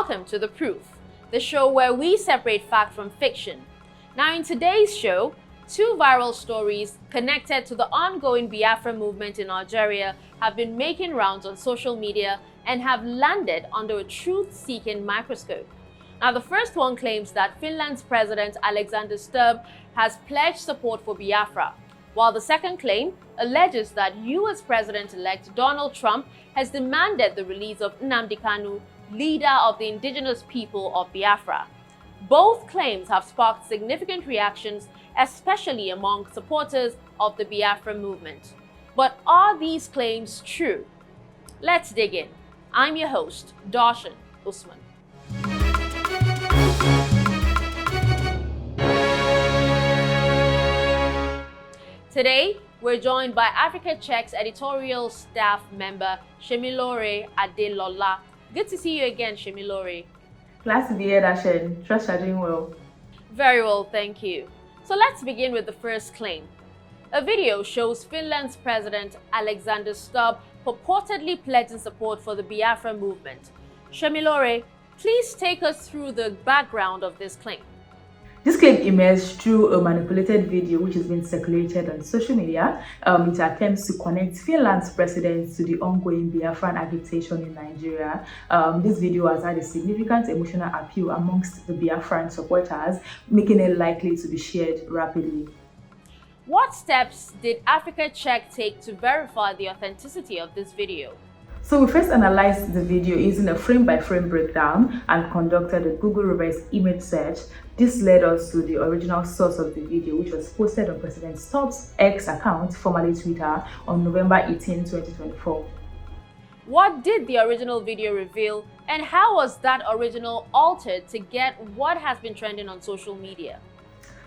Welcome to The Proof, the show where we separate fact from fiction. Now in today's show, two viral stories connected to the ongoing Biafra movement in Algeria have been making rounds on social media and have landed under a truth-seeking microscope. Now the first one claims that Finland's President Alexander Stubb has pledged support for Biafra, while the second claim alleges that US President-elect Donald Trump has demanded the release of Nnamdi Kanu, leader of the indigenous people of Biafra. Both claims have sparked significant reactions, especially among supporters of the Biafra movement. But are these claims true? Let's dig in. I'm your host, Darshan Usman. Today, we're joined by Africa Check's editorial staff member, Shemilore Adelola. Good to see you again, Shemilore. Glad to be here, Darshan. Trust you're doing well. Very well, thank you. So let's begin with the first claim. A video shows Finland's President Alexander Stubb purportedly pledging support for the Biafra movement. Shemilore, please take us through the background of this claim. This claim emerged through a manipulated video which has been circulated on social media. It attempts to connect Finland's president to the ongoing Biafran agitation in Nigeria. This video has had a significant emotional appeal amongst the Biafran supporters, making it likely to be shared rapidly. What steps did Africa Check take to verify the authenticity of this video? So we first analyzed the video using a frame-by-frame breakdown and conducted a Google reverse image search. This led us to the original source of the video, which was posted on President Stubb's X account, formerly Twitter, on November 18, 2024. What did the original video reveal, and how was that original altered to get what has been trending on social media?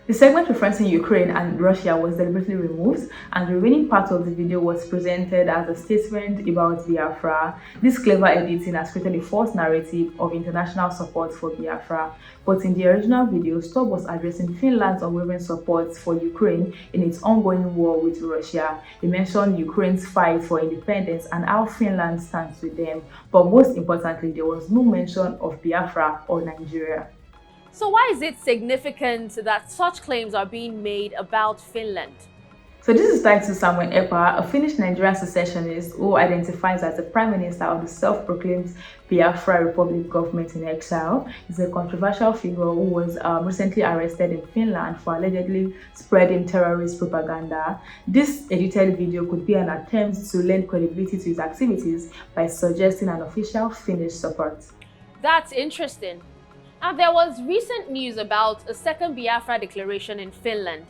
The segment referencing Ukraine and Russia was deliberately removed, and the remaining part of the video was presented as a statement about Biafra. This clever editing has created a false narrative of international support for Biafra. But in the original video, Stubb was addressing Finland's unwavering support for Ukraine in its ongoing war with Russia. He mentioned Ukraine's fight for independence and how Finland stands with them. But most importantly, there was no mention of Biafra or Nigeria. So why is it significant that such claims are being made about Finland? So this is tied to Samuel Epa, a Finnish Nigerian secessionist who identifies as the Prime Minister of the self-proclaimed Biafra Republic government in exile. He's a controversial figure who was recently arrested in Finland for allegedly spreading terrorist propaganda. This edited video could be an attempt to lend credibility to his activities by suggesting an official Finnish support. That's interesting. Now, there was recent news about a second Biafra declaration in Finland.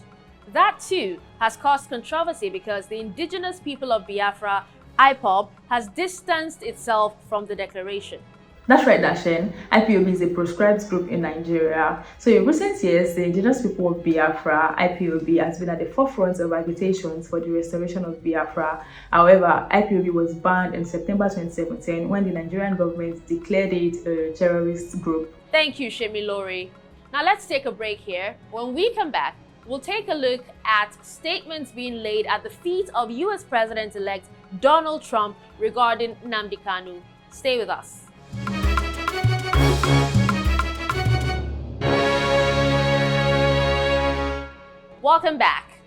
That too has caused controversy because the indigenous people of Biafra, IPOB, has distanced itself from the declaration. That's right, Darshan. IPOB is a proscribed group in Nigeria. So in recent years, the indigenous people of Biafra, IPOB, has been at the forefront of agitations for the restoration of Biafra. However, IPOB was banned in September 2017 when the Nigerian government declared it a terrorist group. Thank you, Shemilore. Now let's take a break here. When we come back, we'll take a look at statements being laid at the feet of US President-elect Donald Trump regarding Nnamdi Kanu. Stay with us. Welcome back.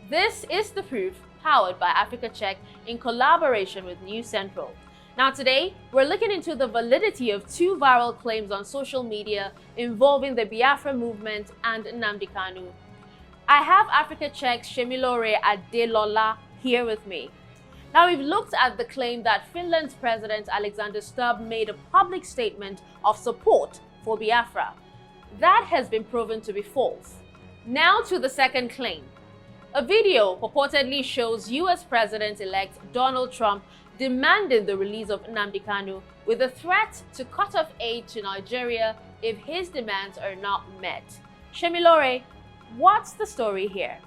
This is The Proof, powered by Africa Check in collaboration with News Central. Now today, we're looking into the validity of two viral claims on social media involving the Biafra movement and Nnamdi Kanu. I have Africa Check's Shemilore Adelola here with me. Now we've looked at the claim that Finland's President Alexander Stubb made a public statement of support for Biafra. That has been proven to be false. Now to the second claim. A video purportedly shows US President-elect Donald Trump demanding the release of Nnamdi Kanu with a threat to cut off aid to Nigeria if his demands are not met. Shemilore, what's the story here?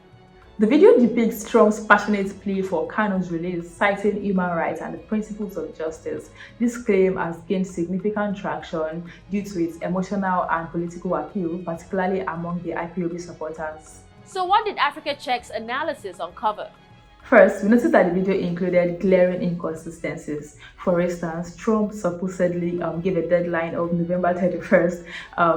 The video depicts Trump's passionate plea for Kanu's release, citing human rights and the principles of justice. This claim has gained significant traction due to its emotional and political appeal, particularly among the IPOB supporters. So what did Africa Check's analysis uncover? First, we noticed that the video included glaring inconsistencies. For instance, Trump supposedly gave a deadline of November 31st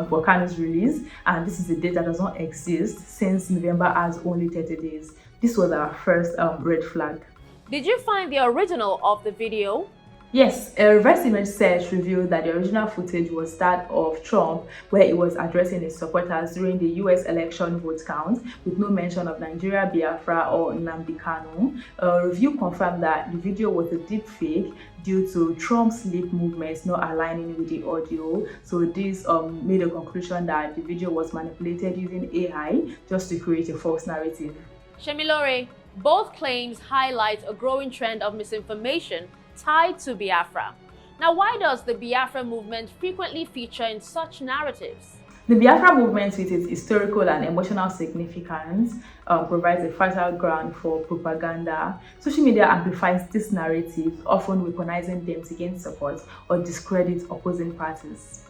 for Kanu's release, and this is a date that does not exist since November has only 30 days. This was our first red flag. Did you find the original of the video? Yes, a reverse image search revealed that the original footage was that of Trump, where he was addressing his supporters during the US election vote count, with no mention of Nigeria, Biafra, or Nnamdi Kanu. A review confirmed that the video was a deep fake due to Trump's lip movements not aligning with the audio. So this made a conclusion that the video was manipulated using AI just to create a false narrative. Shemilore, both claims highlight a growing trend of misinformation tied to Biafra. Now, why does the Biafra movement frequently feature in such narratives? The Biafra movement, with its historical and emotional significance, provides a fertile ground for propaganda. Social media amplifies these narratives, often weaponizing them to gain support or discredit opposing parties.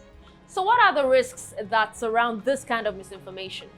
So what are the risks that surround this kind of misinformation?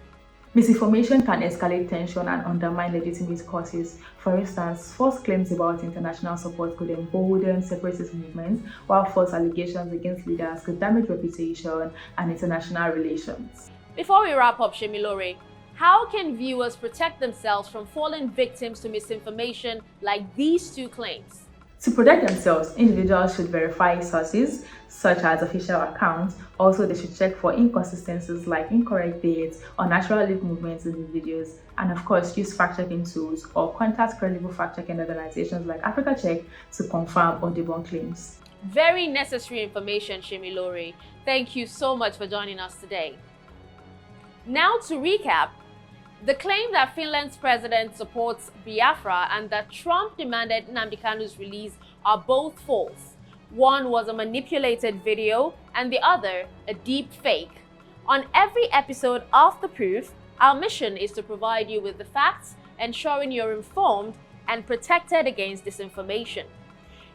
Misinformation can escalate tension and undermine legitimate causes. For instance, false claims about international support could embolden separatist movements, while false allegations against leaders could damage reputation and international relations. Before we wrap up, Shemilore, how can viewers protect themselves from falling victims to misinformation like these two claims? To protect themselves, individuals should verify sources, such as official accounts. Also, they should check for inconsistencies like incorrect dates or natural lip movements in the videos. And of course, use fact-checking tools or contact credible fact-checking organizations like Africa Check to confirm or debunk claims. Very necessary information, Shemilore. Thank you so much for joining us today. Now to recap, the claim that Finland's president supports Biafra and that Trump demanded Nnamdi Kanu's release are both false. One was a manipulated video and the other a deep fake. On every episode of The Proof, our mission is to provide you with the facts, ensuring you're informed and protected against disinformation.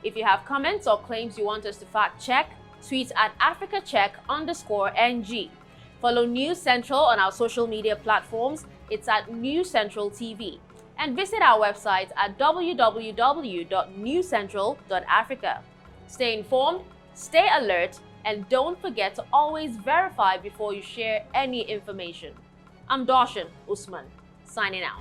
If you have comments or claims you want us to fact check, tweet at AfricaCheck_NG. Follow News Central on our social media platforms. It's at News Central TV. And visit our website at www.newscentral.africa. Stay informed, stay alert, and don't forget to always verify before you share any information. I'm Darshan Usman, signing out.